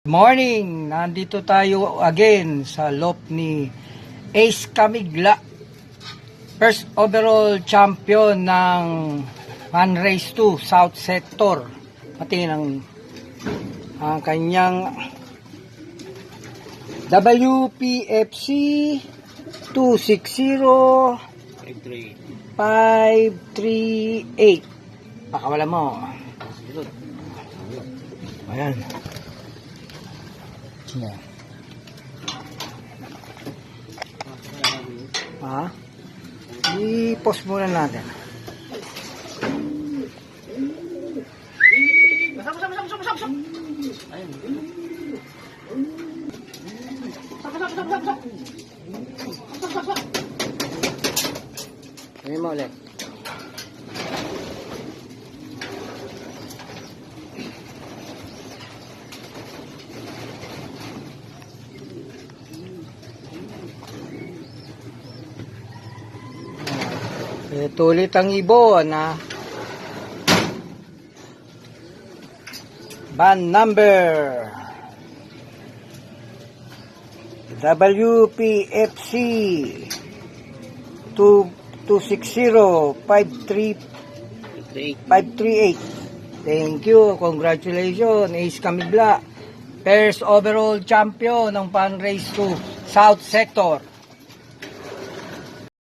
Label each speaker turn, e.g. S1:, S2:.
S1: Morning! Nandito tayo again sa loop ni Ace Camigla. First overall champion ng Fan Race 2 South Sector. Patingin ang kanyang WPFC 260 538. Pakawala mo. Ayan. Yeah. Ha? I-post muna natin. Ano mo ulit? Ito ulit ang ibon, ha? Band number WPFC 260 538. Thank you, congratulations Ace Camigla, first overall champion ng Fan Race 2 South Sector.